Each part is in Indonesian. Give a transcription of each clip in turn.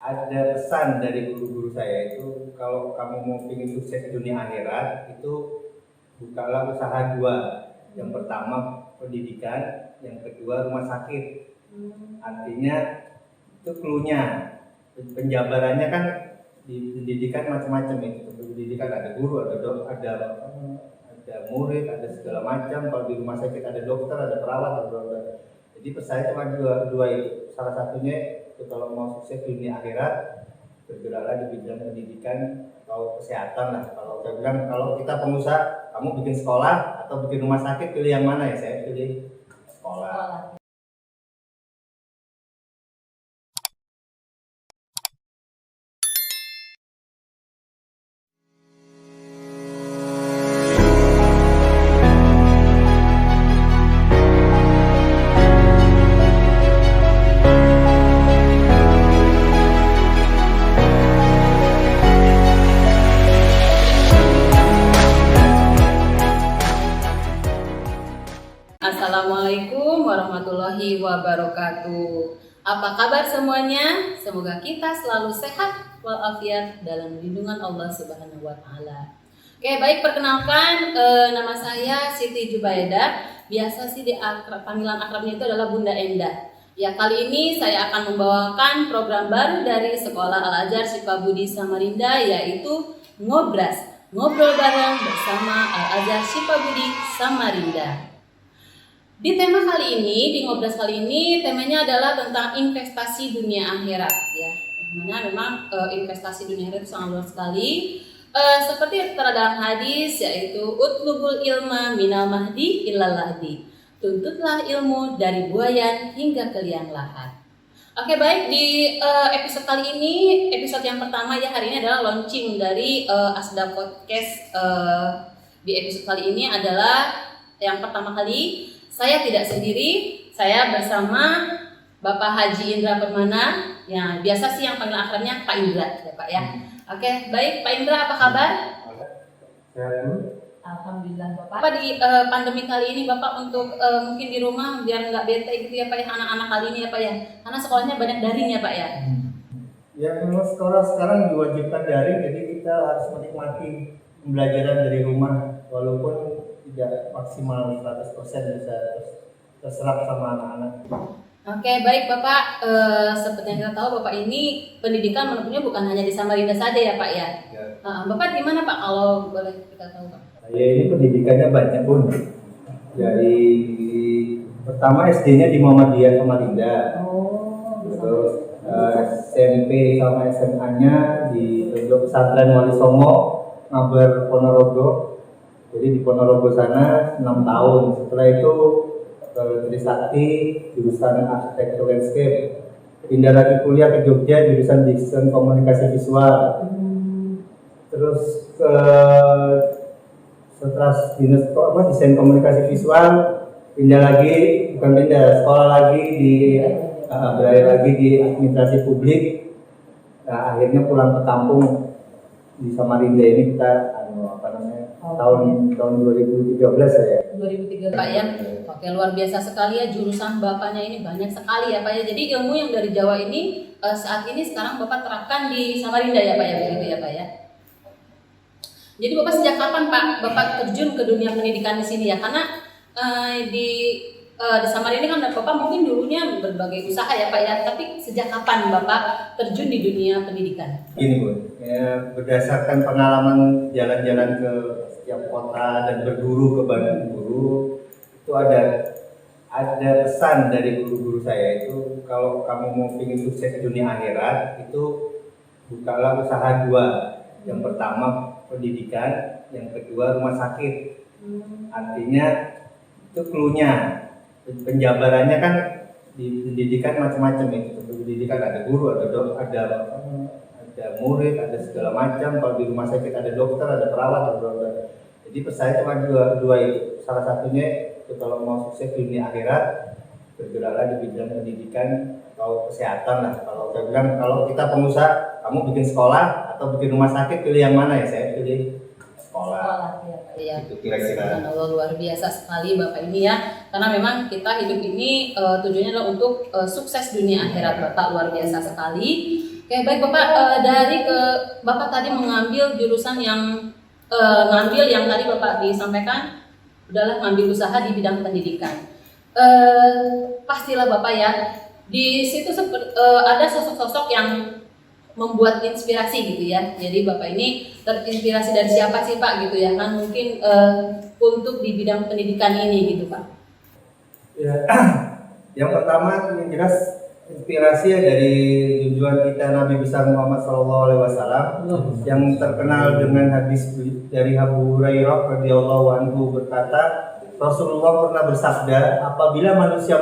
ada pesan dari guru-guru saya itu, kalau kamu mau ingin sukses di dunia akhirat itu bukalah usaha dua. Yang pertama pendidikan, yang kedua rumah sakit. Artinya itu clue-nya. Penjabarannya kan di pendidikan macam-macam itu. Pendidikan ada guru, ada murid, ada segala macam. Kalau di rumah sakit ada dokter, ada perawat, ada dokter. Jadi pesannya cuma dua itu. Salah satunya itu, kalau mau sukses di dunia akhirat, bergeraklah di bidang pendidikan atau kesehatan lah. Kalau saya bilang, kalau kita pengusaha, kamu bikin sekolah atau bikin rumah sakit, pilih yang mana ya? Saya pilih sekolah. Assalamualaikum warahmatullahi wabarakatuh. Apa kabar semuanya? Semoga kita selalu sehat walafiat dalam lindungan Allah Subhanahu wa taala. Oke, baik, perkenalkan, nama saya Siti Jubaidah. Biasa sih panggilan akrabnya itu adalah Bunda Endah. Ya, kali ini saya akan membawakan program baru dari Sekolah Al-Azhar Syifa Budi Samarinda, yaitu Ngobras, ngobrol bareng bersama Al-Azhar Syifa Budi Samarinda. Di tema kali ini, di Ngobras kali ini, temanya adalah tentang investasi dunia akhirat, ya. Yang mana memang investasi dunia akhirat itu sangat luas sekali. Seperti terdalam hadis, yaitu utlubul ilma minal mahdi illal lahdi. Tuntutlah ilmu dari buayan hingga ke liang lahat. Oke, baik, di episode kali ini, episode yang pertama ya, hari ini adalah launching dari Asda Podcast. Di episode kali ini adalah yang pertama kali. Saya tidak sendiri, saya bersama Bapak Haji Indra Permana, yang biasa sih yang panggil akrabnya Pak Indra, ya Pak ya. Oke, baik Pak Indra, apa kabar? Alhamdulillah Bapak. Di pandemi kali ini Bapak untuk mungkin di rumah biar nggak bete gitu ya Pak ya, anak-anak kali ini ya Pak ya, karena sekolahnya banyak daring ya Pak ya. Ya, memang sekolah sekarang diwajibkan daring, jadi kita harus menikmati pembelajaran dari rumah, walaupun tidak maksimal 100% bisa terserap sama anak-anak. Oke, baik Bapak, seperti yang kita tahu Bapak ini pendidikan menempuhnya bukan hanya di Samarinda saja ya Pak ya. Ya. Bapak di mana Pak kalau boleh kita tahu Pak? Saya ini pendidikannya banyak pun. Dari pertama SD-nya di Muhammadiyah Samarinda. Terus SMP sama SMA-nya di Pondok Pesantren Wali Songo, Ngabar Ponorogo. Jadi di Ponorogo sana 6 tahun. Setelah itu Trisakti, jurusan arsitektur landscape. Pindah lagi kuliah ke Jogja, jurusan desain komunikasi visual. Terus setelah desain komunikasi visual, sekolah lagi beralih lagi di administrasi publik. Nah, akhirnya pulang ke kampung di Samarinda ini kita tahun 2013 saya. 2003 Pak ya. Oke, luar biasa sekali ya, jurusan Bapaknya ini banyak sekali ya Pak ya. Jadi ilmu yang dari Jawa ini saat ini sekarang Bapak terapkan di Samarinda ya Pak ya, begitu ya Pak ya. Jadi Bapak sejak kapan Pak Bapak terjun ke dunia pendidikan di sini ya? Karena di Samarinda kan Bapak mungkin dulunya berbagai usaha ya Pak ya, tapi sejak kapan Bapak terjun di dunia pendidikan? Gini Bu, ya, berdasarkan pengalaman jalan-jalan ke setiap kota dan berguru ke banyak guru, itu ada pesan dari guru-guru saya itu, kalau kamu mau ingin sukses di dunia akhirat itu bukalah usaha dua. Yang pertama pendidikan, yang kedua rumah sakit. Artinya itu clue-nya. Penjabarannya kan di pendidikan macam-macam itu. Pendidikan ada guru, ada murid, ada segala macam. Kalau di rumah sakit ada dokter, ada perawat, ada dokter. Jadi pesannya cuma dua itu. Salah satunya itu, kalau mau sukses di dunia akhirat, bergeraklah di bidang pendidikan atau kesehatan lah. Kalau saya bilang, kalau kita pengusaha, kamu bikin sekolah atau bikin rumah sakit, pilih yang mana ya? Saya pilih sekolah. Ya. Itu kira-kira. Allah, luar biasa sekali Bapak ini ya. Karena memang kita hidup ini tujuannya adalah untuk sukses dunia akhirat Bapak, luar biasa sekali. Oke, baik Bapak, dari ke Bapak tadi mengambil jurusan yang ngambil yang tadi Bapak disampaikan adalah ngambil usaha di bidang pendidikan. Pastilah Bapak ya, di situ ada sosok-sosok yang membuat inspirasi gitu ya. Jadi Bapak ini terinspirasi dari siapa sih Pak gitu ya kan, mungkin untuk di bidang pendidikan ini gitu Pak. Ya, yang pertama yang jelas inspirasi ya dari junjungan kita Nabi besar Muhammad SAW yang terkenal dengan hadis dari Abu Hurairah radhiyallahu anhu berkata, Rasulullah pernah bersabda, apabila manusia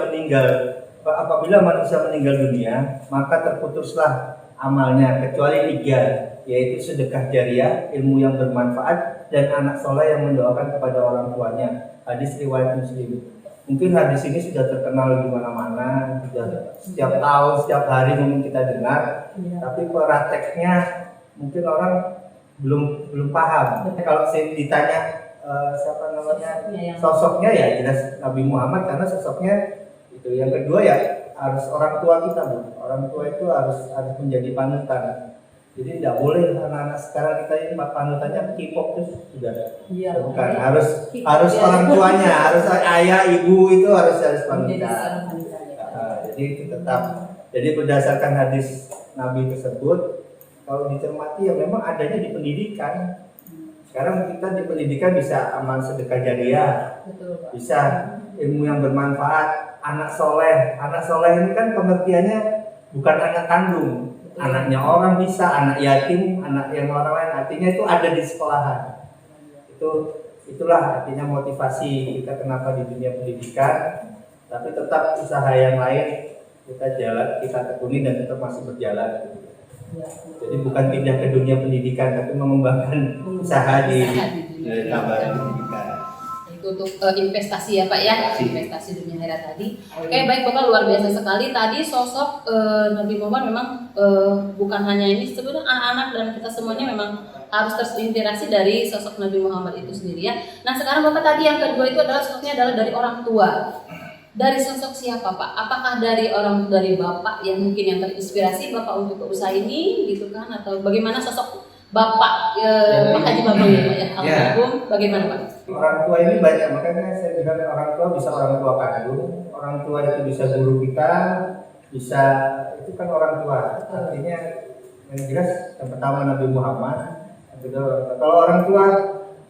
meninggal dunia, maka terputuslah amalnya kecuali 3, yaitu sedekah jariah, ilmu yang bermanfaat, dan anak soleh yang mendoakan kepada orang tuanya. Hadis riwayat Muslim. Mungkin hadis ini sudah terkenal di mana-mana, sudah setiap tahun, setiap hari mungkin kita dengar, tapi prakteknya mungkin orang belum paham. Kalau saya ditanya siapa namanya sosoknya, ya jelas Nabi Muhammad karena sosoknya itu. Yang kedua ya harus orang tua kita, Bu. Orang tua itu harus menjadi panutan. Jadi tidak boleh anak-anak sekarang kita ini panutannya K-pop itu sudah bukan, harus orang tuanya, harus ayah ibu itu harus panutan. Jadi itu tetap. Jadi berdasarkan hadis Nabi tersebut, kalau dicermati ya memang adanya di pendidikan. Sekarang kita di pendidikan bisa amal sedekah jariah, bisa ilmu yang bermanfaat, anak soleh. Anak soleh ini kan pengertiannya bukan anak kandung. Anaknya orang bisa, anak yatim, anak yang orang lain, artinya itu ada di sekolahan. Itulah artinya motivasi kita kenapa di dunia pendidikan, tapi tetap usaha yang lain kita tekuni dan tetap masih berjalan. Jadi bukan pindah ke dunia pendidikan, tapi mengembangkan usaha di cabang pendidikan. Untuk investasi ya Pak ya, investasi dunia akhirat tadi. Oke, baik Bapak, luar biasa sekali tadi sosok Nabi Muhammad. Memang bukan hanya ini, sebenarnya anak-anak dan kita semuanya memang harus terinspirasi dari sosok Nabi Muhammad itu sendiri ya. Nah sekarang Bapak tadi yang kedua itu adalah sosoknya adalah dari orang tua. Dari sosok siapa Pak? Apakah dari Bapak yang mungkin yang terinspirasi Bapak untuk usaha ini gitu kan, atau bagaimana sosok Bapak Pak Haji Bambang ya Pak ya? Almarhum, bagaimana Pak? Orang tua ini banyak, makanya saya bilang orang tua bisa orang tua kandung, orang tua itu bisa guru kita, bisa itu kan orang tua. Artinya yang jelas yang pertama Nabi Muhammad. Kalau orang tua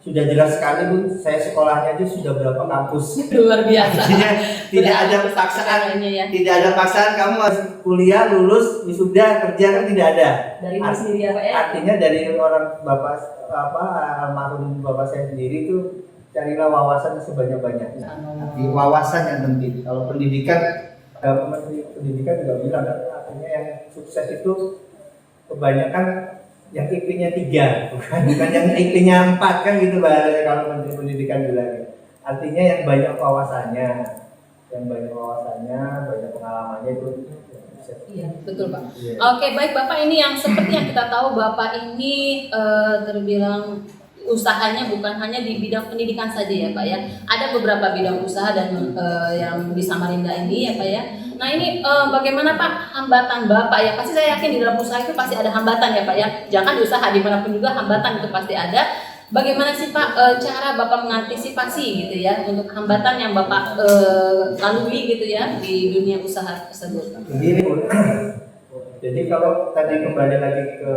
sudah jelas sekali Bu, saya sekolahnya aja sudah berapa kampus. Luar biasa. Artinya tidak ada paksaan, ya. Tidak ada paksaan kamu harus kuliah, lulus, wisuda, kerja, kan tidak ada. Dari sendiri ya Pak ya? Artinya dari orang almarhum bapak saya sendiri itu carilah wawasan sebanyak-banyaknya. Wawasan yang penting. Kalau pendidikan, Menteri Pendidikan juga bilang kan, artinya yang sukses itu kebanyakan yang IP-nya 3, bukan yang IP-nya 4 kan gitu bahasanya kalau Menteri Pendidikan bilang. Artinya yang banyak wawasannya, banyak pengalamannya itu. Iya, betul Pak. Oke, baik Bapak, ini yang seperti yang kita tahu Bapak ini terbilang usahanya bukan hanya di bidang pendidikan saja ya Pak ya. Ada beberapa bidang usaha dan yang di Samarinda ini ya Pak ya. Nah ini bagaimana Pak hambatan Bapak ya? Pasti saya yakin di dalam usaha itu pasti ada hambatan ya Pak ya. Jangan di usaha dimanapun juga hambatan itu pasti ada. Bagaimana sih Pak cara Bapak mengantisipasi gitu ya untuk hambatan yang Bapak lalui gitu ya di dunia usaha tersebut? Jadi kalau tadi kembali lagi ke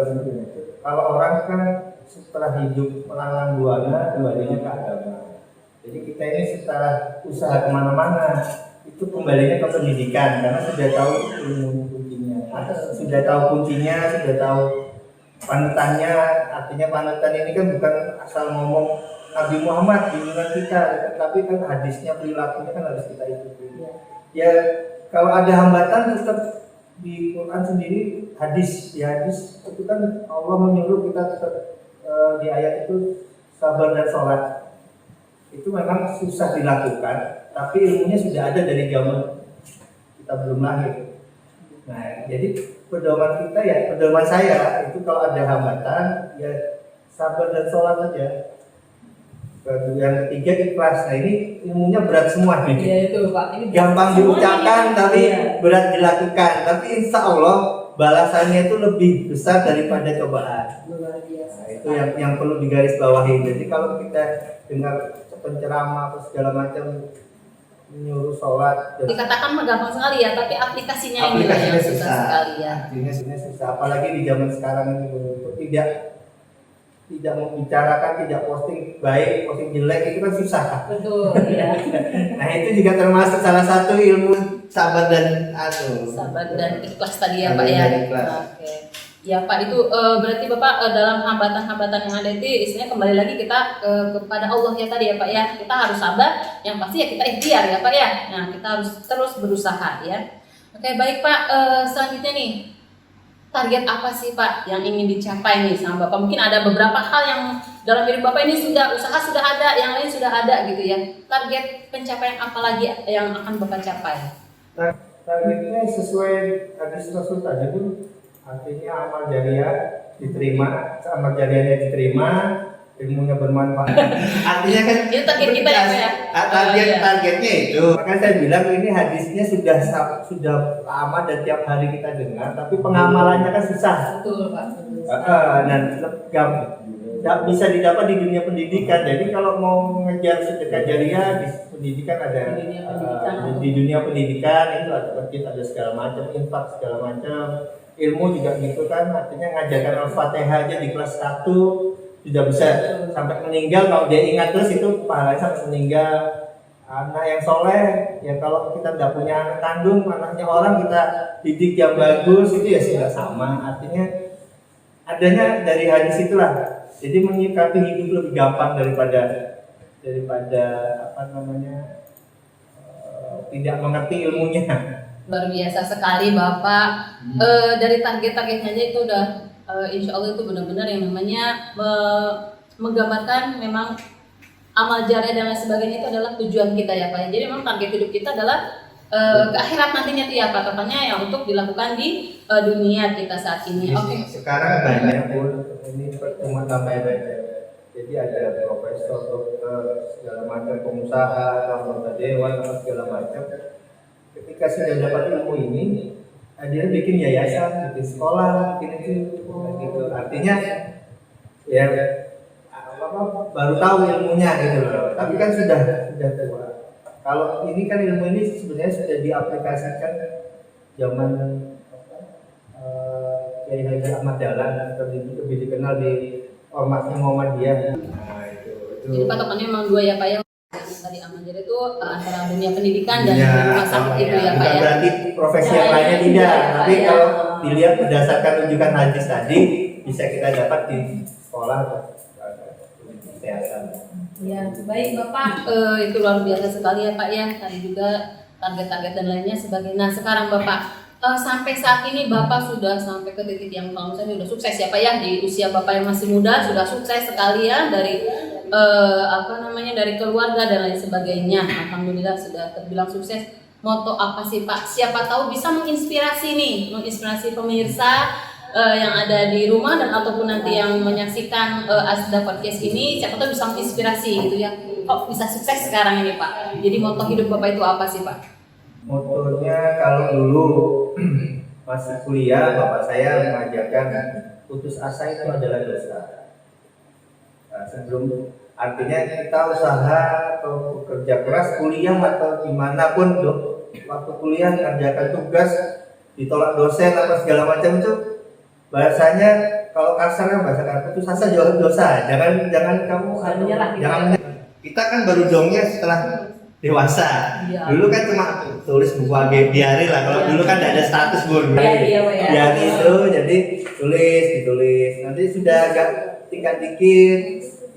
kalau orang kan setelah hidup melanglang buana kembalinya ke agama. Jadi kita ini setelah usaha kemana-mana itu kembalinya ke pendidikan karena sudah tahu ilmu kuncinya, sudah tahu panutannya. Artinya panutan ini kan bukan asal ngomong Nabi Muhammad junjungan kita, tapi kan hadisnya, perilakunya kan harus kita ikuti. Ya kalau ada hambatan tetap di Quran sendiri hadis itu kan Allah menyuruh kita tetap di ayat itu sabar dan sholat. Itu memang susah dilakukan, tapi ilmunya sudah ada dari zaman kita belum lahir. Nah, jadi pedoman saya itu kalau ada hambatan ya sabar dan sholat aja. Yang ketiga ikhlas. Nah ini ilmunya berat semua nih. Iya itu Pak. Ini gampang diucapkan tapi berat dilakukan. Tapi insya Allah balasannya itu lebih besar daripada cobaan. Luar biasa. Nah, itu yang perlu digarisbawahi. Jadi kalau kita dengar penceramah atau segala macam menyuruh sholat, Dikatakan mah gampang sekali ya, tapi aplikasinya ini aplikasinya yang susah sekali ya. Artinya susah, apalagi di zaman sekarang ini tidak membicarakan, tidak posting baik, posting jelek itu kan susah. Betul ya. Nah itu juga termasuk salah satu ilmu sabar dan Sabar dan ikhlas tadi ya Sabar Pak ya. dan ikhlas. Oke. Ya Pak, itu berarti Bapak dalam hambatan-hambatan yang ada itu istilahnya kembali lagi kita kepada Allah ya tadi ya Pak ya. Kita harus sabar, yang pasti ya kita ikhtiar ya Pak ya. Nah, kita harus terus berusaha ya. Oke, baik Pak, selanjutnya nih. Target apa sih Pak yang ingin dicapai nih sama Bapak? Mungkin ada beberapa hal yang dalam hidup Bapak ini usaha sudah ada, yang lain sudah ada gitu ya. Target pencapaian apa lagi yang akan Bapak capai? Targetnya sesuai hadis Rasul tadi itu, artinya amal jariah diterima, amal jariahnya diterima, ilmunya bermanfaat. Artinya kan itu target kita ya Pak ya. Targetnya itu. Maka saya bilang ini hadisnya sudah lama dan tiap hari kita dengar, tapi pengamalannya kan susah. Betul Pak. Dan tidak bisa didapat di dunia pendidikan. Jadi kalau mau mengejar sedekah jariah di pendidikan ada, di dunia pendidikan itu ada masjid, ada segala macam, infak segala macam. Ilmu juga gitu kan, artinya ngajarkan Al-Fatihah aja di kelas 1 sudah bisa sampai meninggal. Kalau dia ingat terus itu pahalanya sampai meninggal. Anak yang soleh ya, kalau kita tidak punya anak kandung, anaknya orang kita didik yang bagus itu ya sudah sama. Artinya adanya dari hadis itulah. Jadi menyikapi hidup lebih gampang daripada tidak mengerti ilmunya. Luar biasa sekali Bapak. Dari target-targetnya aja itu udah insya Allah itu benar-benar yang namanya menggambarkan memang amal jariah dan lain sebagainya itu adalah tujuan kita ya Pak. Jadi memang target hidup kita adalah ke akhirat nantinya tuh ya Pak, katanya yang untuk dilakukan di dunia kita saat ini. Oke. Sekarang banyak pun ini pertemuan tambah banyak. Jadi ada profesor, dokter, segala macam, pengusaha, anggota dewan, segala macam. Ketika sudah dapat ilmu ini, dia bikin yayasan, bikin sekolah, bikin itu, gitu. Artinya ya baru tahu ilmunya gitu loh. Tapi kan sudah tua. Kalau ini kan ilmu ini sebenarnya sudah diaplikasikan zaman Kiai Haji Ahmad Dahlan, atau lebih dikenal di ormasnya Muhammadiyah. Nah itu. Jadi patokannya memang dua ya Pak ya. Tadi amal jariah itu antara dunia pendidikan dan rumah sakit itu ya Pak ya. Berarti profesi yang lainnya tidak. Tapi kalau dilihat berdasarkan rujukan hadis tadi, bisa kita dapat di sekolah atau kesehatan. Ya, baik Bapak, itu luar biasa sekali ya Pak ya. Tadi juga target-target dan lainnya sebagainya. Nah sekarang Bapak, sampai saat ini Bapak sudah sampai ke titik yang kalau misalnya sudah sukses ya Pak ya. Di usia Bapak yang masih muda sudah sukses sekali ya, dari dari keluarga dan lain sebagainya. Alhamdulillah sudah terbilang sukses. Moto apa sih Pak? Siapa tahu bisa menginspirasi pemirsa yang ada di rumah dan ataupun nanti yang menyaksikan Asda Podcast ini, siapa tahu bisa menginspirasi gitu ya. Kok bisa sukses sekarang ini Pak? Jadi moto hidup Bapak itu apa sih Pak? Motonya kalau dulu masih kuliah, bapak saya mengajarkan putus asa itu adalah dosa. Nah, sebelum artinya kita usaha atau bekerja keras, kuliah atau dimanapun, waktu kuliah kerjakan tugas ditolak dosen apa segala macam itu, bahasanya kalau kasarnya bahasa putus asa jauh dosa. Jangan kamu jangan. Kita kan baru dongnya setelah dewasa. Ya. Dulu kan cuma tulis buku diari lah. Kalau dulu kan tidak ada status bun. Diari itu jadi ditulis. Nanti sudah agak tingkat dikit,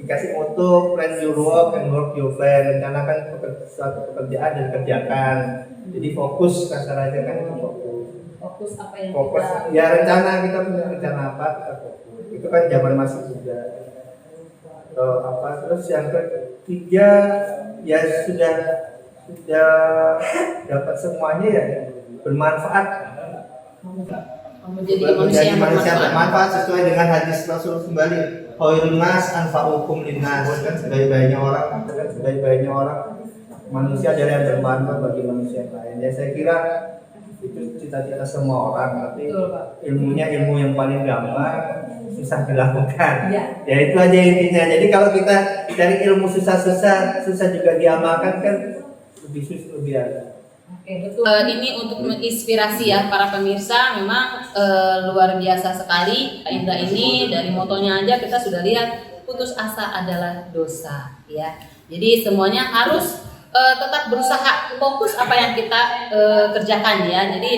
dikasih moto, plan your work and work your plan. Rencanakan suatu pekerjaan dan kerjakan. Jadi fokus, kasar aja kan itu fokus. Fokus apa yang fokus kita... ya rencana, kita punya rencana apa, kita fokus. Itu kan zaman masih muda. Terus yang ketiga ya sudah dapat semuanya ya bermanfaat. Menjadi manusia yang bermanfaat sesuai dengan hadis Rasul kembali. Khairun nas anfa'ukum linnas. Kan sebaik-baiknya orang manusia adalah yang bermanfaat bagi manusia lain. Ya saya kira itu cita-cita semua orang, tapi Betul, Pak. ilmunya ilmu yang paling gampang susah dilakukan. Ya. Ya itu aja intinya. Jadi kalau kita cari ilmu susah juga diamalkan kan lebih susah lebih ada. Oke, betul. Ini untuk menginspirasi ya para pemirsa, memang luar biasa sekali Indra ini. Dari motonya aja kita sudah lihat, putus asa adalah dosa ya. Jadi semuanya harus tetap berusaha fokus apa yang kita kerjakan ya. Jadi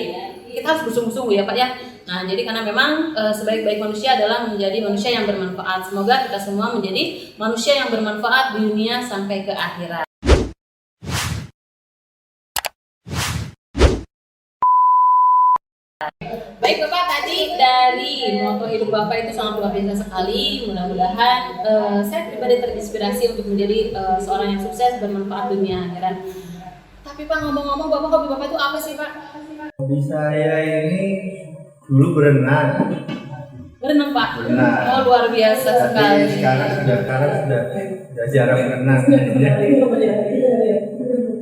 kita harus bersungguh-sungguh ya Pak ya. Nah, jadi karena memang sebaik-baik manusia adalah menjadi manusia yang bermanfaat. Semoga kita semua menjadi manusia yang bermanfaat di dunia sampai ke akhirat. Baik Bapak, tadi dari moto hidup Bapak itu sangat luar biasa sekali. Mudah-mudahan saya pribadi terinspirasi untuk menjadi seorang yang sukses bermanfaat dunia akhirat. Tapi Pak, ngomong-ngomong, hobi Bapak itu apa sih Pak? Hobi saya ini dulu berenang. Berenang Pak? Berenang. Oh, luar biasa sekali. Tapi sekarang sudah jarang berenang.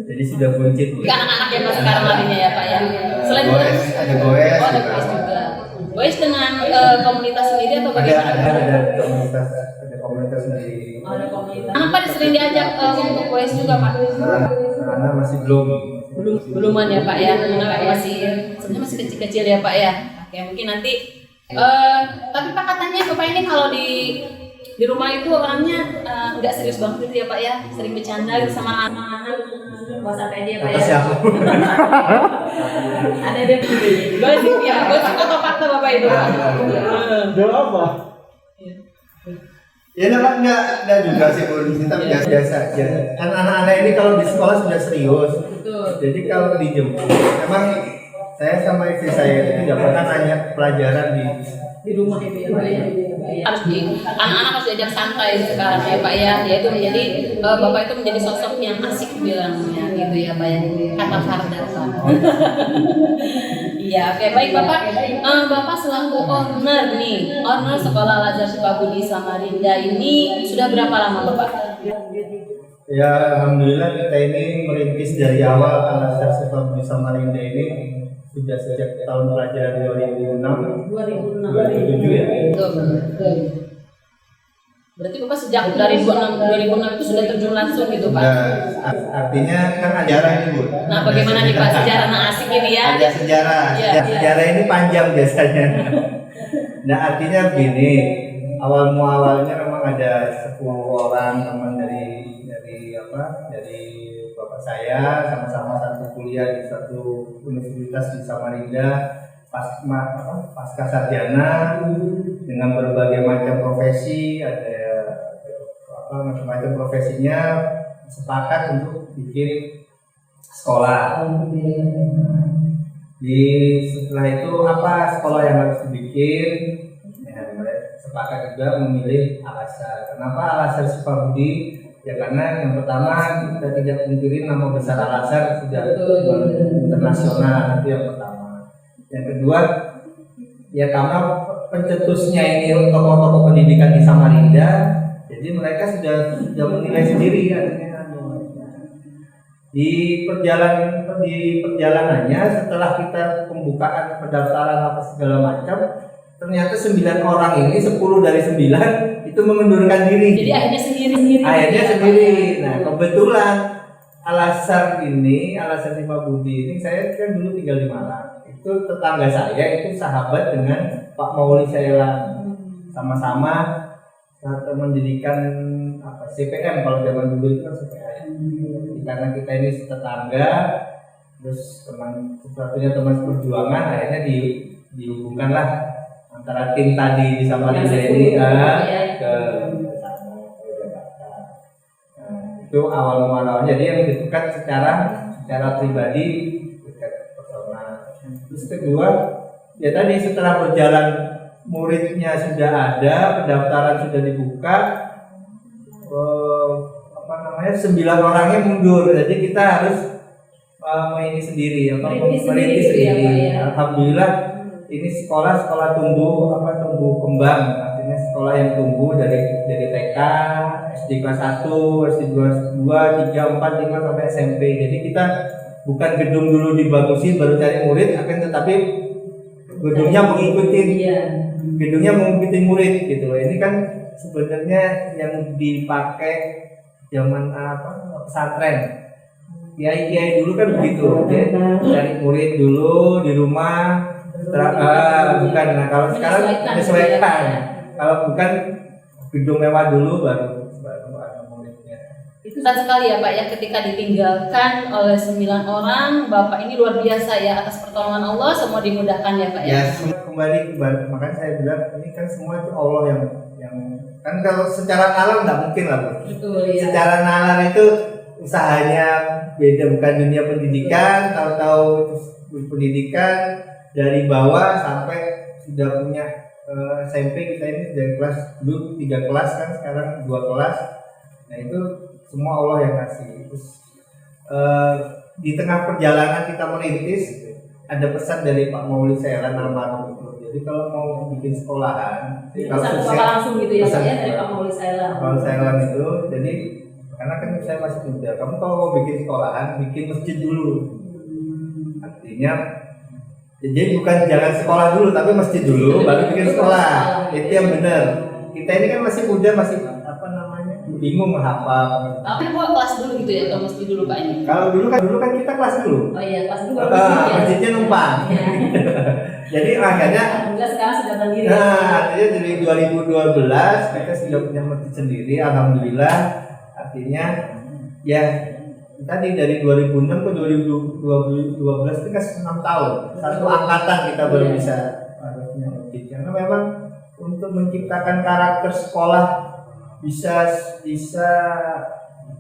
Jadi sudah buncit. Anak-anak yang masih sekarang larinya ya Pak ya. Selain goes, ada goes. Oh, ada goes juga. Goes dengan komunitas sendiri atau bagaimana? Ada komunitas sendiri. Oh, ada komunitas. Kenapa sering diajak untuk goes juga Pak? Karena masih beluman ya Pak ya. Karena masih sebenarnya masih kecil-kecil ya Pak ya. Oke, mungkin nanti. Tapi Pak katanya Bapak ini kalau di rumah itu orangnya nggak serius banget gitu ya Pak ya, sering bercanda gitu sama anak-anak. Gak sampai dia Pak ya. Siapa? Ada deh. Gosip ya, gosip atau fakta Bapak itu? Jawab apa? Ya enggak juga sih Bu, kita biasa aja. Kan anak-anak ini kalau di sekolah sudah serius. Betul. Jadi kalau dijemput, memang saya sama istri saya itu tidak pernah nanya pelajaran di rumah itu ya Pak ya. Harus anak-anak harus diajak santai sekarang ya Pak ya. Yaitu menjadi Bapak itu menjadi sosok yang asik bilangnya gitu ya Pak ya. Kata Farda Pak. Iya, oke baik Bapak. Bapak selaku owner Sekolah Al-Azhar Sifabudi Samarinda ini sudah berapa lama Bapak? Ya alhamdulillah kita ini merintis dari awal Al-Azhar Sifabudi Samarinda ini sudah sejak tahun pelajaran 2006 2007 ya. Betul. Berarti Bapak sejak dari 2006 itu sudah terjun langsung gitu Pak? Nah, artinya kan sejarah ini Bu. Nah bagaimana nih Pak sejarah asik ini ya? Ada sejarah. Sejarah ini panjang biasanya. Nah artinya begini, awalnya memang ada 10 orang teman dari bapak saya sama-sama satu kuliah di satu universitas di Samarinda pasca sarjana dengan berbagai macam profesi, ada macam-macam profesinya, sepakat untuk bikin sekolah. Setelah itu apa sekolah yang harus dibikin? Ya, sepakat juga memilih Al-Azhar. Kenapa Al-Azhar Sifabudi? Ya karena yang pertama kita tidak pungkiri nama besar Al-Azhar sudah internasional, itu yang pertama. Yang kedua, ya karena pencetusnya ini tokoh-tokoh pendidikan di Samarinda, jadi mereka sudah menilai sendiri di perjalanannya setelah kita pembukaan pendaftaran apa segala macam, ternyata 9 orang ini 10 dari 9 itu mengundurkan diri. Jadi akhirnya sendiri. Nah kebetulan Al-Azhar Sifabudi ini saya kan dulu tinggal di Malang. Itu tetangga saya itu sahabat dengan Pak Mauli Syaelan. Sama-sama mendirikan CPM kalau zaman dulu itu kan CPM. Karena kita ini tetangga, terus satu-satunya teman perjuangan, akhirnya dihubungkanlah antara tim tadi di Samarinda ini ke sana. Itu awal mualanya. Jadi yang dekat secara pribadi, dekat personal. Terus kedua, ya tadi setelah berjalan muridnya sudah ada, pendaftaran sudah dibuka, 9 orangnya mundur, jadi kita harus merintis sendiri. Alhamdulillah ini sekolah tumbuh kembang, artinya sekolah yang tumbuh dari TK, SD kelas 1, SD kelas 2, 3, 4, 5 sampai SMP. Jadi kita bukan gedung dulu dibagusin baru cari murid, akan tetapi gedungnya mengikuti murid gitu loh. Ini kan sebenarnya yang dipakai zaman pesantren. Kiai dulu kan begitu, cari murid dulu di rumah. Bukan, nah kalau sekarang menyesuaikan. Kalau bukan gedung mewah dulu baru ada muridnya. Itu sangat sekali ya Pak ya, ketika ditinggalkan oleh 9 orang, Bapak ini luar biasa ya, atas pertolongan Allah semua dimudahkan ya Pak ya. Ya, kembali makanya saya bilang ini kan semua itu Allah yang kan kalau secara nalar nggak mungkin lah. Betul ya. Secara nalar itu usahanya beda, bukan dunia pendidikan, tahu-tahu pendidikan dari bawah sampai sudah punya SMP. Kita ini dari kelas dulu 3 kelas kan, sekarang 2 kelas. Nah itu semua Allah yang kasih. Terus di tengah perjalanan kita merintis, ada pesan dari Pak Mauli Sailan almarhum itu. Jadi kalau mau bikin sekolahan, kalau langsung gitu ya Pak ya, dari Pak Mauli Sailan. Pak Sailan itu, jadi karena kan saya masih muda, kamu kalau mau bikin sekolahan, bikin masjid dulu. Artinya jadi bukan jangan sekolah dulu, tapi masjid dulu, baru bikin sekolah. Itu yang benar. Kita ini kan masih muda, masih bingung menghafal. Tapi kok kelas dulu gitu ya, atau masjid dulu Pak ini? Kalau dulu kan kita kelas dulu. Oh iya, kelas dulu baru masjid ya. Masjidnya numpang. Ya. Jadi makanya. Alhamdulillah sekarang sudah mandiri. Nah, artinya dari 2012 kita sudah punya masjid sendiri, alhamdulillah. Artinya ya tadi dari 2006 ke 2012 itu kan 6 tahun, satu angkatan kita baru bisa punya masjid. Karena memang untuk menciptakan karakter sekolah bisa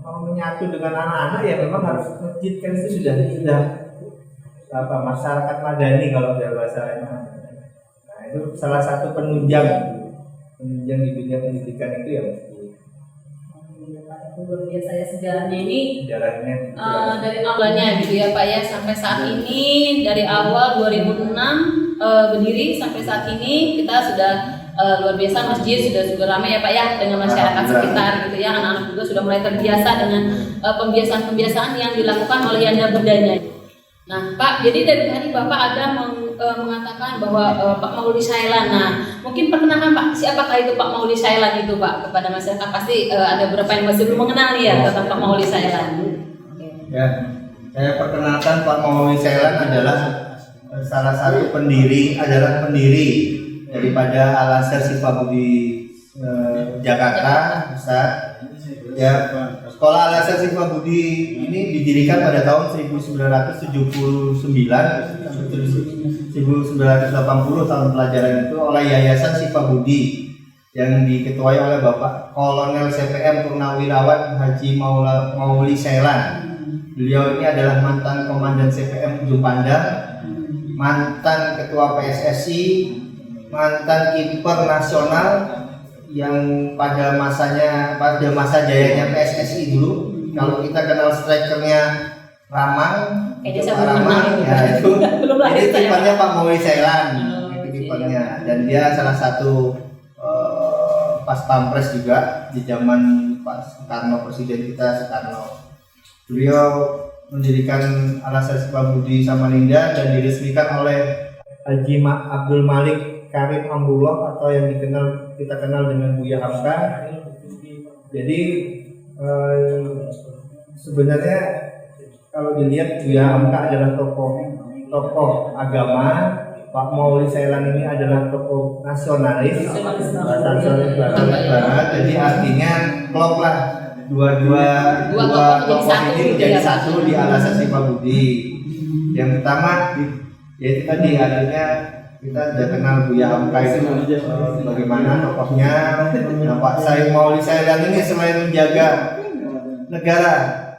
menyatu dengan anak-anak ya memang harus masjid, kan itu sudah masyarakat madani kalau dalam bahasa. Nah itu salah satu penunjang di dunia pendidikan itu ya masjid. Luar biasa ya sejarahnya ini. Sejarahnya dari awalnya gitu ya Pak ya, sampai saat ini dari awal 2006 berdiri sampai saat ini kita sudah luar biasa, masjid sudah juga ramai ya Pak ya dengan masyarakat sekitar gitu ya, anak-anak juga sudah mulai terbiasa dengan pembiasaan-pembiasaan yang dilakukan oleh Yanda Bundanya. Nah Pak, jadi dari tadi Bapak ada mengatakan bahwa Pak Mauli Sailan. Nah mungkin perkenalkan Pak, siapakah itu Pak Mauli Sailan itu Pak kepada masyarakat? Pasti ada beberapa yang masih belum mengenal ya tentang Pak Mauli Sailan. Ya, saya perkenalkan Pak Mauli Sailan adalah salah satu pendiri daripada Al-Azhar Sifabudi Jakarta Pusat. Ya, sekolah Al-Azhar Sifabudi ini didirikan pada tahun 1979, 1980 tahun pelajaran itu oleh Yayasan Sifabudi yang diketuai oleh Bapak Kolonel CPM Purnawirawan Haji Mauli Sailan. Beliau ini adalah mantan komandan CPM Ujung Pandang, mantan ketua PSSI, mantan kiper nasional yang pada masa jayanya PSSI dulu. Kalau kita kenal strikernya Ramang, ya itu kipernya Pak Mauli Sailan, itu kipernya, dan dia salah satu pas pampres juga di zaman Pak Soekarno, presiden kita Soekarno. Beliau mendirikan Al-Azhar Sifabudi Samarinda dan diresmikan oleh Haji Abdul Malik Karim Ambullah atau yang kita kenal dengan Buya Hamka. Jadi sebenarnya kalau dilihat Buya Hamka adalah tokoh agama, Pak Mauli Sailan ini adalah tokoh nasionalis banget. Jadi artinya klop lah dua tokoh ini menjadi satu di Al-Azhar Sifabudi. Yang pertama yaitu tadi artinya kita sudah kenal Buya Hamka itu bagaimana tokohnya. Nah, Pak Mauli Sailan ini selain menjaga negara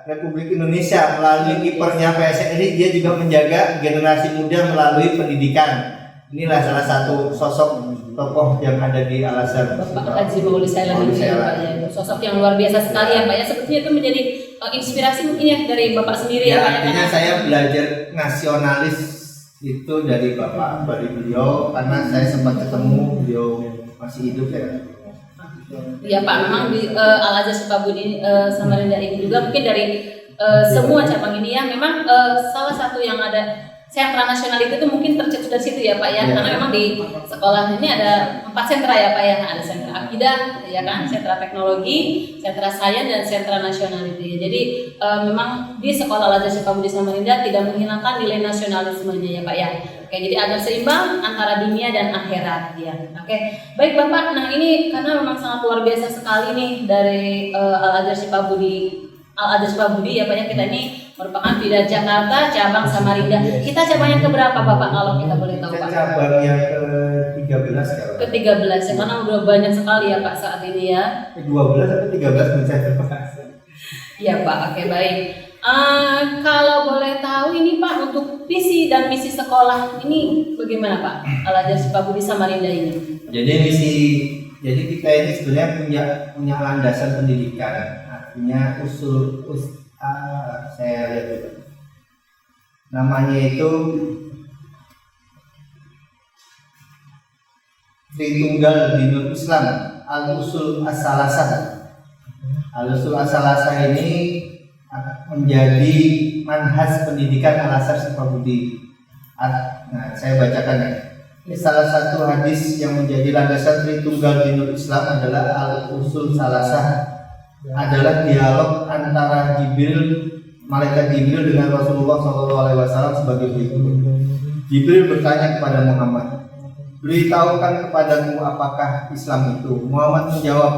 Republik Indonesia melalui kipernya PSSI, dia juga menjaga generasi muda melalui pendidikan. Inilah salah satu sosok tokoh yang ada di Al-Azhar. Bapak Haji Mauli Sailan ini ya Pak ya, sosok yang luar biasa sekali ya Pak ya. Sepertinya itu menjadi inspirasi mungkin ya dari Bapak sendiri ya Pak. Artinya saya belajar nasionalis itu dari Bapak, dari beliau, karena saya sempat ketemu beliau masih hidup ya. Ya Pak, memang di Al-Azhar Sifabudi Samarinda ini juga mungkin dari semua cabang ini ya memang salah satu yang ada sentra nasional itu tuh mungkin tercetus dari situ ya Pak ya, karena memang di sekolah ini ada 4 sentra ya Pak ya, ada sentra akidah ya kan, sentra teknologi, sentra sains dan sentra nasional itu ya. Jadi memang di sekolah Al-Azhar Sifabudi Samarinda tidak menghilangkan nilai nasionalismenya ya Pak ya. Oke, jadi agar seimbang antara dunia dan akhirat ya. Oke, baik Bapak. Nah ini karena memang sangat luar biasa sekali nih dari Al-Azhar Sifabudi ya Pak ya, kita ini merupakan Bida Jakarta cabang Samarinda. Kita cabang yang keberapa Bapak kalau kita boleh tahu Pak? Cabang yang ke-13 kalau. Ke-13 ya, karena udah banyak sekali ya Pak saat ini ya. 12 atau 13 mencari Pak. Iya Pak, oke baik. Kalau boleh tahu ini Pak untuk visi dan misi sekolah ini bagaimana Pak? Al-Azhar Sifabudi Samarinda ini. Jadi kita ini sebenarnya punya landasan pendidikan. Punya saya lihat dulu. Namanya itu Tritunggal Dinul Islam, Al-Usul As-Salasah. Al-Usul As-Salasah ini menjadi manhaj pendidikan Al-Azhar Sifabudi. Nah, saya bacakan ya. Salah satu hadis yang menjadi landasan Tritunggal Dinul Islam adalah Al-Usul Salasah, adalah dialog antara malaikat Jibril dengan Rasulullah SAW sebagai berikut. Jibril bertanya kepada Muhammad, beritahukan kepadamu apakah Islam itu? Muhammad menjawab,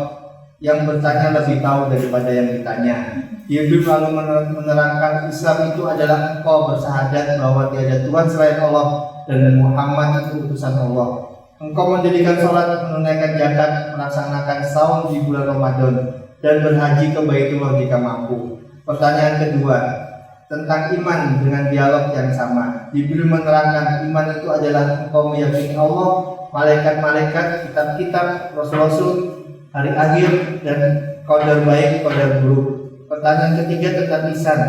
yang bertanya lebih tahu daripada yang ditanya. Jibril lalu menerangkan, Islam itu adalah engkau bersahadat bahwa tiada Tuhan selain Allah dan Muhammad itu utusan Allah. Engkau mendirikan sholat, menunaikan zakat, melaksanakan saum di bulan Ramadan, dan berhaji ke Baitullah jika mampu. Pertanyaan kedua tentang iman dengan dialog yang sama. Jibril menerangkan, iman itu adalah engkau meyakini Allah, malaikat-malaikat, kitab-kitab, rasul-rasul, hari akhir, dan qadar baik, qadar buruk. Pertanyaan ketiga tentang ihsan.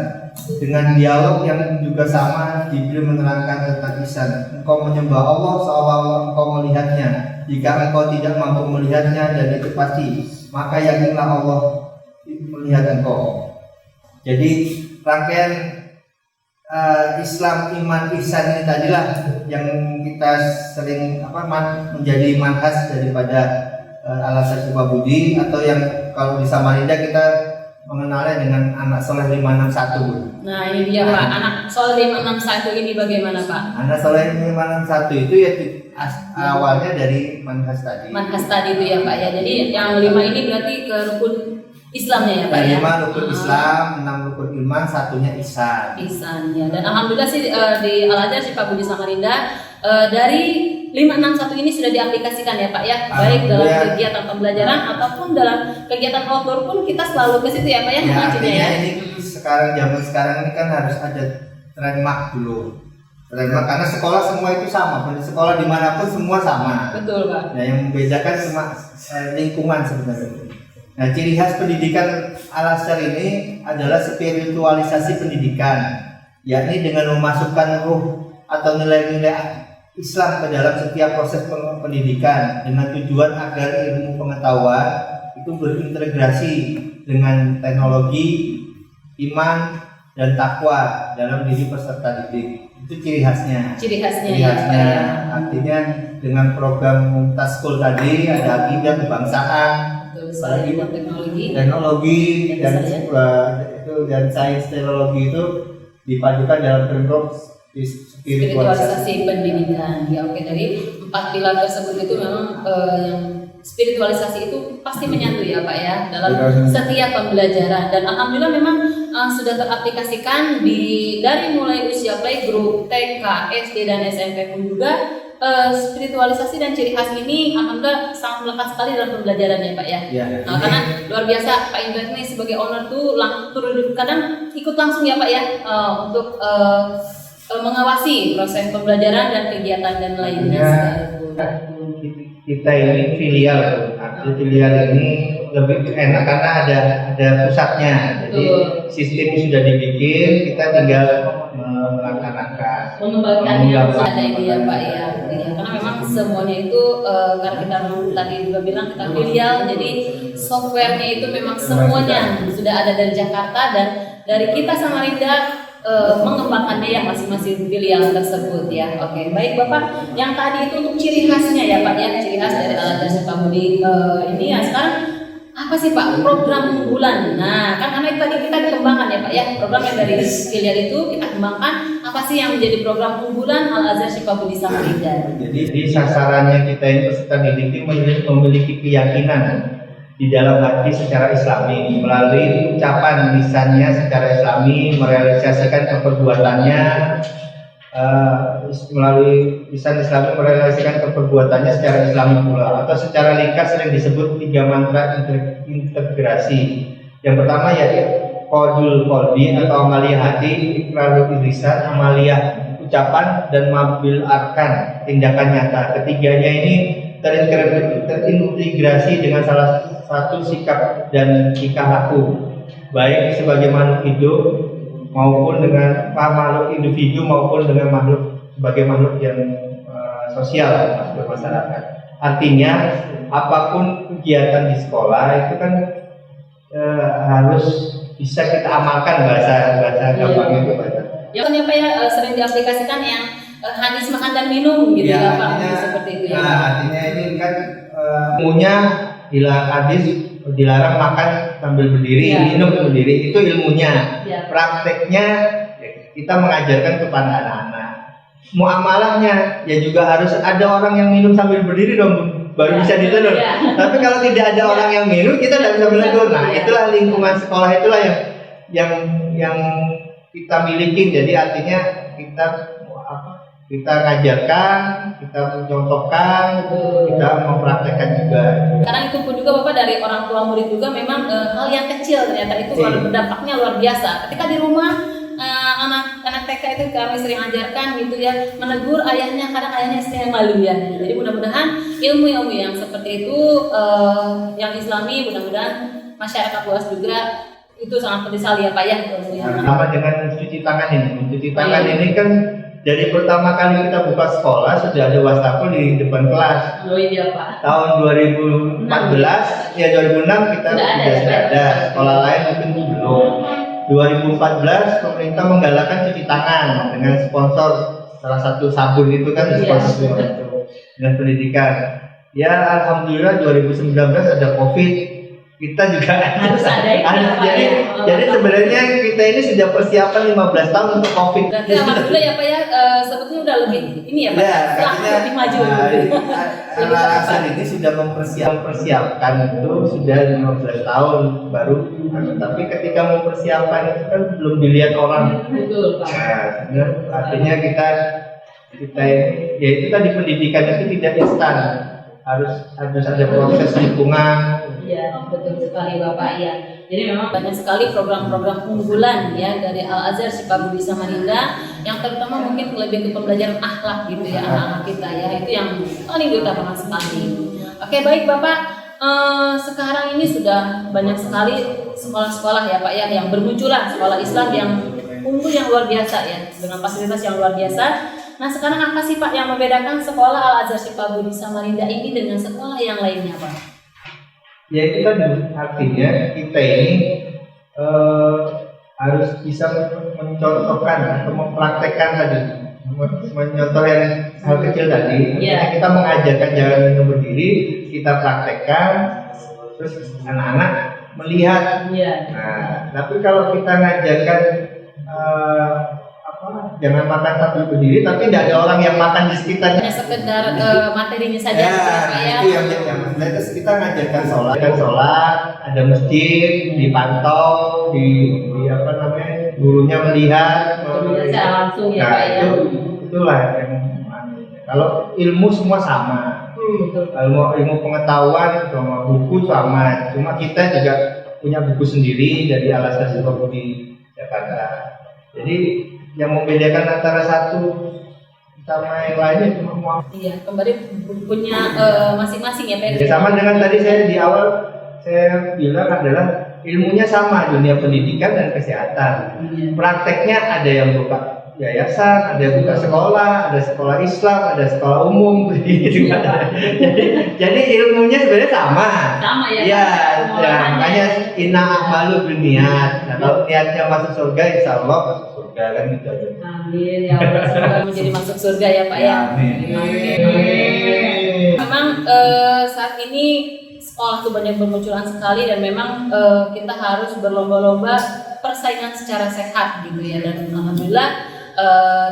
Dengan dialog yang juga sama, Jibril menerangkan tentang ihsan. Engkau menyembah Allah seolah-olah engkau melihatnya. Jika engkau tidak mampu melihatnya, dan itu pasti, maka yakinlah Allah melihat engkau. Jadi rangkaian Islam, iman, ihsan ini tadilah yang kita sering menjadi manhaj daripada Al-Azhar Sifabudi, atau yang kalau di Samarinda kita mengenalnya dengan anak soleh 561. Nah ini dia Pak, anak soleh 561 ini bagaimana Pak? Anak soleh 561 itu ya awalnya dari manhaj tadi. Manhaj tadi itu ya Pak ya. Jadi yang 5 ini berarti ke rukun Islamnya ya Pak ya. 5 rukun Islam, 6 rukun iman, satunya ihsan. Ihsan ya. Dan alhamdulillah sih di Al-Azhar Sifabudi Samarinda dari 561 ini sudah diaplikasikan ya Pak ya, baik dalam kegiatan pembelajaran ataupun dalam kegiatan outdoor pun kita selalu ke situ ya Pak ya, mengajinya ya. Ini zaman sekarang ini kan harus ada trademark dulu. Trademark karena sekolah semua itu sama, sekolah dimanapun semua sama. Betul Pak. Nah yang membedakan cuma lingkungan sebenarnya. Nah ciri khas pendidikan Al-Azhar ini adalah spiritualisasi pendidikan, yakni dengan memasukkan ruh atau nilai-nilai Islam ke dalam setiap proses pendidikan dengan tujuan agar ilmu pengetahuan itu berintegrasi dengan teknologi, iman, dan takwa dalam diri peserta didik. Itu ciri khasnya. Ciri khasnya. Ya. Artinya dengan program Mumtaz School tadi ada akidah kebangsaan, teknologi dan sains teknologi itu dipadukan dalam bentuk spiritualisasi pendidikan. Ya oke, dari 4 pilar tersebut itu memang yang spiritualisasi itu pasti menyatu ya Pak ya dalam setiap pembelajaran, dan alhamdulillah memang sudah teraplikasikan dari mulai usia playgroup, TK, SD dan SMP pun juga spiritualisasi dan ciri khas ini alhamdulillah sangat melekat sekali dalam pembelajaran ya Pak ya. Karena luar biasa Pak Indra ini sebagai owner tuh turun kadang ikut langsung ya Pak ya untuk mengawasi proses pembelajaran dan kegiatan dan lainnya. Kita ini filial, filial ini lebih enak karena ada pusatnya. Jadi sistem sudah dibikin, kita tinggal melaksanakan. Mengembangkan yang ada ini ya Pak ya. Karena memang semuanya itu karena kita tadi juga bilang kita filial, jadi softwarenya itu memang semuanya sudah ada dari Jakarta, dan dari kita Samarinda mengembangkannya yang masing-masing pilihan tersebut ya. Oke, baik Bapak. Yang tadi itu untuk ciri khasnya ya Pak ya, ciri khas dari Al-Azhar Sukabumi ini ya. Sekarang apa sih Pak program unggulan? Nah, kan karena tadi kita dikembangkan ya Pak ya, program yang dari filial itu kita kembangkan. Apa sih yang menjadi program unggulan Al-Azhar Sukabumi Samarinda? Jadi sasarannya kita ini peserta didik memiliki keyakinan di dalam hati secara Islami, melalui ucapan lisannya secara Islami, merealisasikan keperbuatannya melalui lisan Islami, merealisasikan keperbuatannya secara Islami pula, atau secara ringkas sering disebut 3 mantra integrasi. Yang pertama yaitu qaulul qalbi atau amaliyah hati, iqrarul lisan, amaliyah ucapan, dan mabil arkan, tindakan nyata. Ketiganya ini terintegrasi dengan salah satu sikap dan tingkah laku, baik sebagai makhluk hidup maupun dengan makhluk individu maupun dengan makhluk sebagai makhluk yang sosial bermasyarakat. Artinya apapun kegiatan di sekolah itu kan harus bisa kita amalkan, bahasa gampangnya itu bahasa. Ya kan ya Pak ya, sering diaplikasikan yang hadis makan dan minum gitu ya Pak, seperti itu ya. Nah, artinya ini kan ilmunya hadis dilarang makan sambil berdiri, minum berdiri, itu ilmunya. Prakteknya kita mengajarkan kepada anak-anak. Muamalahnya ya juga harus ada orang yang minum sambil berdiri dong, baru bisa ditegur. Tapi kalau tidak ada orang yang minum, kita tidak bisa menegur. Nah, itulah lingkungan sekolah, itulah yang kita miliki. Jadi artinya kita ngajarkan, kita mencontohkan, kita mempraktekkan juga. Karena itu pun juga Bapak dari orang tua murid juga memang hal yang kecil ternyata itu berdampaknya luar biasa. Ketika di rumah anak TK itu kami sering ajarkan gitu ya, menegur ayahnya, kadang ayahnya sering malu ya. Jadi mudah-mudahan ilmu-ilmu yang seperti itu yang Islami, mudah-mudahan masyarakat luas juga itu sangat penting sekali ya Pak ya. Sama dengan cuci tangan ini. Cuci tangan ini kan dari pertama kali kita buka sekolah sudah ada wastafel di depan kelas. Oh iya Pak. Tahun 2014, ya 2006 kita sudah ada. Sekolah lain mungkin belum. 2014 pemerintah menggalakkan cuci tangan dengan sponsor salah satu sabun itu kan sponsor itu dan pendidikan. Ya alhamdulillah 2019 ada Covid, kita juga harus ada jadi sebenarnya kita ini sudah persiapan 15 tahun untuk Covid. Berarti alhamdulillah ya Pak ya, sebetulnya udah lebih ini ya Pak, lebih maju. Alasan ini sudah mempersiapkan itu sudah 15 tahun baru, tapi ketika mempersiapkan itu kan belum dilihat orang. Betul Pak. Nah, artinya kita ini, ya itu tadi pendidikan itu tidak instan, harus ada proses lingkungan. Iya, betul sekali Bapak ya. Jadi memang banyak sekali program-program unggulan ya dari Al-Azhar Sukabumi Samarinda yang terutama mungkin lebih ke pembelajaran akhlak gitu ya anak-anak kita ya, itu yang paling diutamakan sekali. Oke baik Bapak, sekarang ini sudah banyak sekali sekolah-sekolah ya Pak ya yang bermunculan, sekolah Islam yang unggul yang luar biasa ya dengan fasilitas yang luar biasa. Nah sekarang apa sih Pak yang membedakan sekolah Al-Azhar Sukabumi Samarinda ini dengan sekolah yang lainnya Pak? Ya itu kan artinya kita ini harus bisa mencontohkan atau mempraktekkan tadi, menyontohkan hal kecil tadi. Kita mengajarkan jalan minum berdiri, kita praktekkan, terus anak-anak melihat. Nah, tapi kalau kita ngajarkan jangan makan sambil berdiri, tapi tidak ada orang yang makan di sekitarnya. Hanya sekedar materinya saja. Itu yang terus kita ngajarkan sholat, ada masjid, dipantau, di gurunya melihat. Secara langsung ya Pak ya. Itulah yang kalau ilmu semua sama. Ilmu pengetahuan sama buku sama, cuma kita juga punya buku sendiri dari Al-Azhar Sukabumi Jakarta. Jadi yang membedakan antara satu sama yang lainnya cuma kembali punya masing-masing ya Pak. Sama dengan tadi saya di awal saya bilang adalah ilmunya sama, dunia pendidikan dan kesehatan. Prakteknya ada yang berupa yayasan, ada buka sekolah, ada sekolah Islam, ada sekolah umum gitu kan. Jadi ilmunya sebenarnya sama. Sama ya. Iya, ya, makanya inna a'malu binniat. Nah, kalau niatnya masuk surga, insya Allah masuk surga kan gitu aja. Amin ya Allah, semoga menjadi masuk surga ya Pak ya. Amin. Memang saat ini sekolah tuh banyak bermunculan sekali dan memang kita harus berlomba-lomba persaingan secara sehat gitu ya, dan alhamdulillah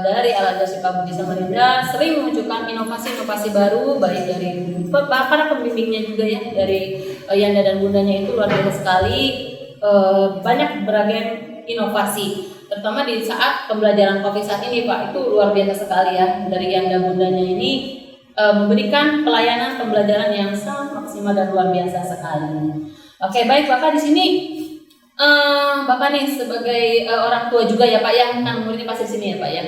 dari Al-Azhar Shifaa Budi Samarinda sering memunculkan inovasi-inovasi baru, baik dari para pembimbingnya juga ya, dari Yanda dan Bundanya itu luar biasa sekali, banyak beragam inovasi, terutama di saat pembelajaran COVID saat ini Pak, itu luar biasa sekali ya, dari Yanda Bundanya ini memberikan pelayanan pembelajaran yang sangat maksimal dan luar biasa sekali. Oke, baik Bapak di sini. Bapak nih sebagai orang tua juga ya Pak ya, kan muridnya pasti di sini ya Pak ya.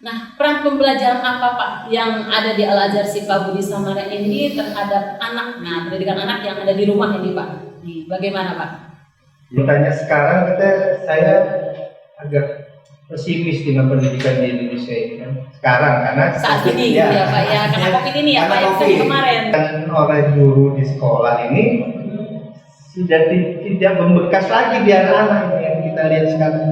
Nah, peran pembelajaran apa Pak yang ada di Al-Azhar Shifaa Budi Samarinda ini terhadap anak, nah pendidikan anak yang ada di rumah ini Pak, bagaimana Pak? Bertanya sekarang saya agak pesimis dengan pendidikan di Indonesia ini kan sekarang karena saat ini ya Pak ya, karena COVID ini ya Pak ya, kemarin. Dan oleh guru di sekolah ini sudah tidak membekas lagi di anak-anak yang kita lihat sekarang.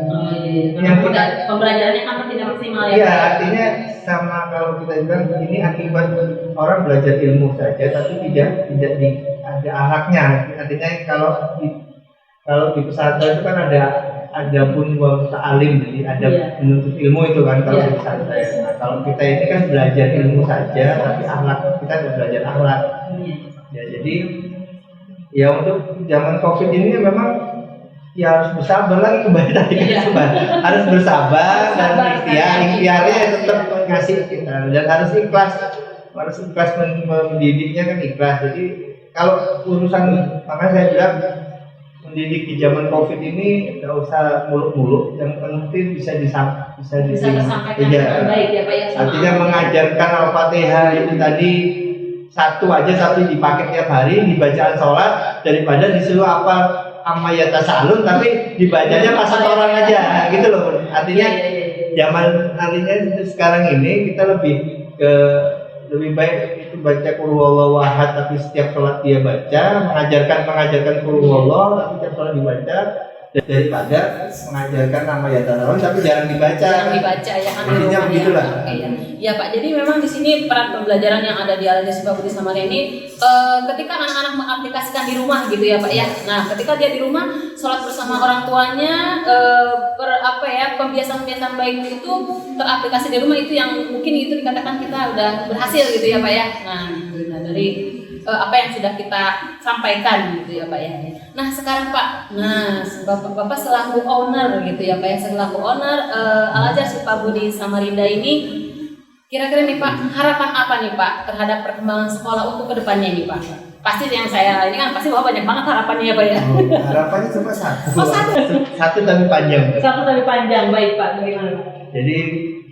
Yang pembelajarannya kan tidak maksimal ya. Iya, artinya sama kalau kita bilang ini akibat orang belajar ilmu saja tapi tidak ada akhlaknya. Artinya kalau di pesantren itu kan ada pun ta'alim, jadi ada menuntut ilmu itu kan kalau di pesantren. Nah, kalau kita ini kan belajar ilmu saja tapi akhlak kita tidak belajar akhlak. Ya, jadi ya untuk zaman COVID ini memang ya harus bersabar lagi kembali tadi harus bersabar dan ikhtiarnya tetap ngasih kita dan harus ikhlas mendidiknya kan ikhlas. Jadi kalau urusan, makanya saya bilang mendidik di zaman COVID ini nggak usah muluk-muluk, yang penting bisa disampaikan dengan baik ya Pak ya. Artinya mengajarkan Al-Fatihah itu tadi satu dipakai tiap hari dibacaan sholat daripada disuruh apa amma yatasalun tapi dibacanya pas setoran aja gitu loh. Artinya artinya sekarang ini kita lebih baik itu baca qul huwallahu ahad tapi setiap sholat dia baca, mengajarkan qul huwallahu tapi setiap sholat dibaca, daripada mengajarkan nama yatasalun tapi jarang dibaca ya kan. Intinya begitulah. Ya Pak, jadi memang di sini peran pembelajaran yang ada di Al-Azhar Shifaa Budi Samarinda ini ketika anak-anak mengaplikasikan di rumah gitu ya Pak ya. Nah, ketika dia di rumah sholat bersama orang tuanya, pembiasaan-pembiasaan baik itu teraplikasi di rumah, itu yang mungkin itu dikatakan kita udah berhasil gitu ya Pak ya. Nah, dari apa yang sudah kita sampaikan gitu ya Pak ya. Nah sekarang Pak, Bapak selaku owner gitu ya Pak ya, selaku owner Al-Azhar Shifaa Budi Samarinda ini, kira-kira nih Pak, harapan apa nih Pak terhadap perkembangan sekolah untuk kedepannya nih Pak? Pasti yang saya ini kan pasti Bapak banyak banget harapannya ya Pak ya. Harapannya cuma satu. Satu tapi panjang. Satu tapi panjang, baik Pak, bagaimana Pak? Jadi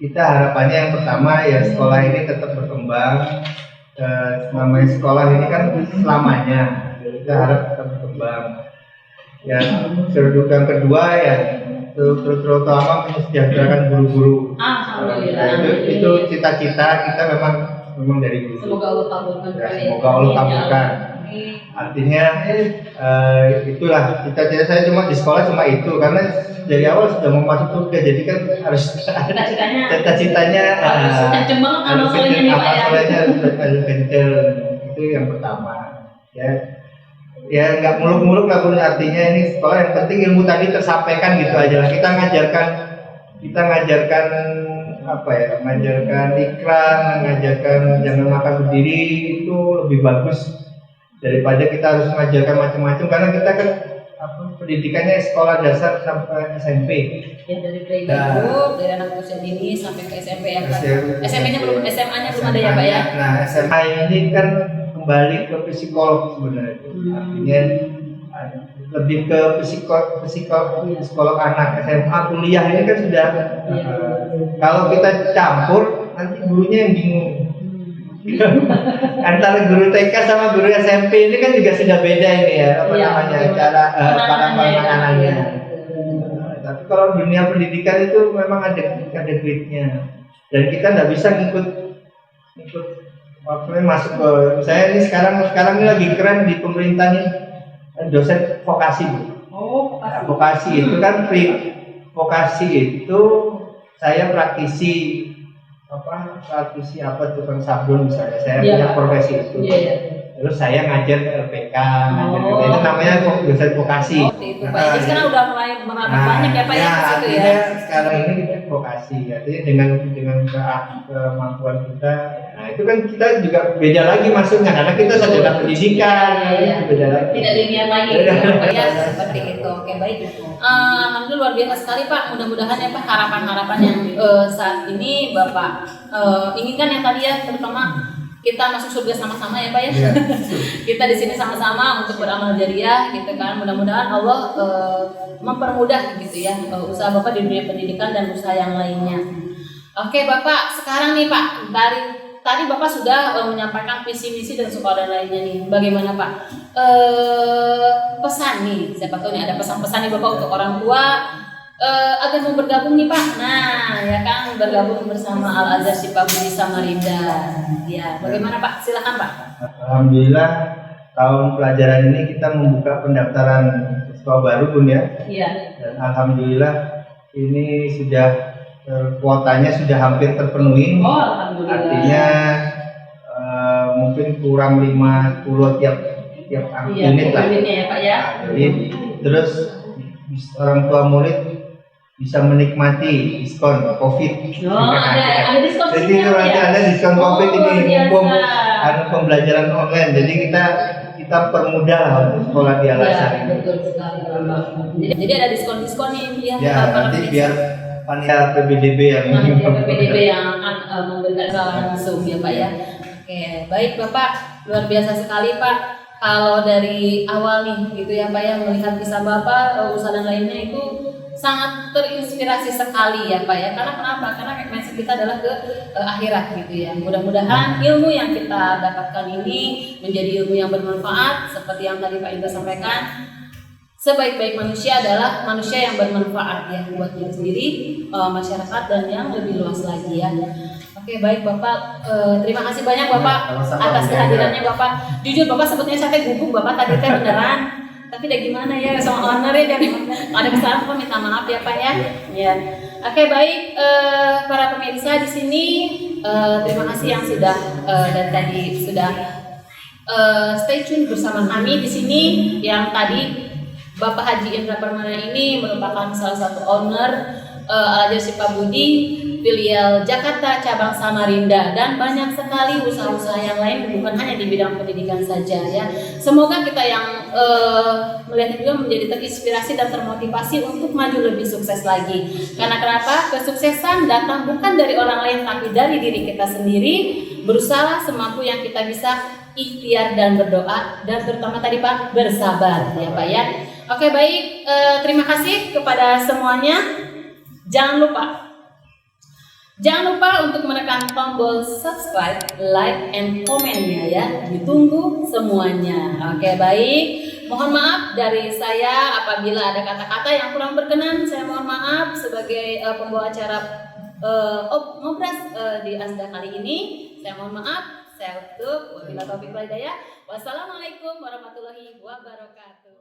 kita harapannya yang pertama ya sekolah ini tetap berkembang. Namanya sekolah ini kan selamanya, kita harap tetap berkembang. Ya, yang kedua ya terutama mensejahterakan guru-guru. Itu cita-cita kita memang dari guru. Semoga Allah kabulkan. Ya, semoga Allah kabulkan. Artinya itulah cita-cita saya cuma di sekolah cuma itu, karena dari awal sudah mau masuk surga, jadi kan harus cita-citanya harus kenceng. Itu yang pertama. Ya nggak muluk-muluk lah, artinya ini sekolah yang penting ilmu tadi tersampaikan gitu aja lah. Kita ngajarkan apa ya, mengajarkan ikram, mengajarkan jangan makan berdiri, itu lebih bagus daripada kita harus mengajarkan macam-macam, karena kita kan pendidikannya sekolah dasar sampai SMP. Ya, dari playgroup, dari anak usia dini sampai ke SMP ya Pak. SMP-nya belum, SMA-nya belum ada ya Pak ya. Nah, SMA ini kan kembali ke psikolog sebenarnya. Artinya lebih ke psikolog anak. SMA kuliah ini kan sudah kalau kita campur nanti gurunya yang bingung. Antara guru TK sama guru SMP ini kan juga sudah beda ini ya, namanya cara penanganannya. Tapi kalau dunia pendidikan itu memang ada grade-nya, dan kita nggak bisa ngikut masuk ke saya ini sekarang ini lagi keren di pemerintah nih, dosen vokasi Bu. Oh, vokasi itu kan vokasi itu saya praktisi tukang sablon misalnya, saya punya profesi itu. Terus saya ngajar LPK, itu namanya dosen vokasi. Itu Pak. Jadi sekarang udah mulai merambah banyak ya Pak ya di situ ya. Sekarang ini kita vokasi, artinya dengan kemampuan kita. Nah itu kan kita juga beda lagi masuknya, karena kita sarjana pendidikan, beda lagi. Tidak linear lagi, ya seperti itu. Oke baik. Alhamdulillah luar biasa sekali Pak. Mudah-mudahan ya Pak harapan-harapan yang saat ini Bapak inginkan yang tadi ya, terutama kita masuk surga sama-sama ya Pak ya. Kita di sini sama-sama untuk beramal jariah gitu kan. Mudah-mudahan Allah mempermudah gitu ya usaha Bapak di dunia pendidikan dan usaha yang lainnya. Oke Bapak, sekarang nih Pak, dari tadi Bapak sudah menyampaikan visi misi dan suka dan lainnya nih. Bagaimana Pak? Pesan nih, siapa tahu nih ada pesan-pesan nih Bapak untuk orang tua agar mau bergabung nih Pak. Nah, ya kan bergabung bersama Al Azhar Sipabudi Samarinda. Ya, bagaimana Pak? Silakan Pak. Alhamdulillah tahun pelajaran ini kita membuka pendaftaran siswa baru Bun ya. Iya. Dan alhamdulillah ini sudah kuotanya sudah hampir terpenuhi. Oh, alhamdulillah. Artinya mungkin kurang 50 tiap unit lah. Ya, Pak ya. Nah, jadi terus orang tua murid bisa menikmati diskon COVID. Ada diskon. Jadi nanti ada diskon COVID ini mumpung pembelajaran online. Jadi kita permudah lah untuk sekolah di Al Azhar ini. Betul sekali. Jadi ada diskon nih ya. Ya nanti biar panitia PBDB yang akan memberikan langsung ya Pak ya. Oke baik Bapak, luar biasa sekali Pak. Kalau dari awal nih gitu ya Pak ya, melihat kisah Bapak, usaha dan lainnya itu sangat terinspirasi sekali ya Pak ya. Karena kenapa? Karena mindset kita adalah ke akhirat gitu ya. Mudah-mudahan ilmu yang kita dapatkan ini menjadi ilmu yang bermanfaat. Seperti yang tadi Pak Indra sampaikan, sebaik-baik manusia adalah manusia yang bermanfaat ya buat diri sendiri, masyarakat dan yang lebih luas lagi ya. Oke baik Bapak, terima kasih banyak Bapak atas kehadirannya Bapak. Jujur Bapak sebetulnya saya gugup Bapak tadi beneran. Tapi udah gimana ya sama owner ya, jadi ada kesalahan Bapak minta maaf ya Pak ya. Ya. Oke baik para pemirsa di sini terima kasih yang sudah dan tadi sudah stay tune bersama kami di sini. Yang tadi Bapak Haji Indra Permana ini merupakan salah satu owner Al Azhar Sipabudi filial Jakarta cabang Samarinda, dan banyak sekali usaha-usaha yang lain bukan hanya di bidang pendidikan saja ya. Semoga kita yang melihat juga menjadi terinspirasi dan termotivasi untuk maju lebih sukses lagi. Karena kenapa? Kesuksesan datang bukan dari orang lain tapi dari diri kita sendiri. Berusaha semampu yang kita bisa, ikhtiar dan berdoa, dan terutama tadi Pak bersabar ya Pak ya. Oke baik, terima kasih kepada semuanya. Jangan lupa untuk menekan tombol subscribe, like, and komen-nya ya. Ditunggu semuanya. Oke baik. Mohon maaf dari saya apabila ada kata-kata yang kurang berkenan. Saya mohon maaf sebagai pembawa acara Ngobras di ASDA kali ini. Saya mohon maaf. Saya tutup. Wabillahi taufiq wal hidayah. Wassalamualaikum warahmatullahi wabarakatuh.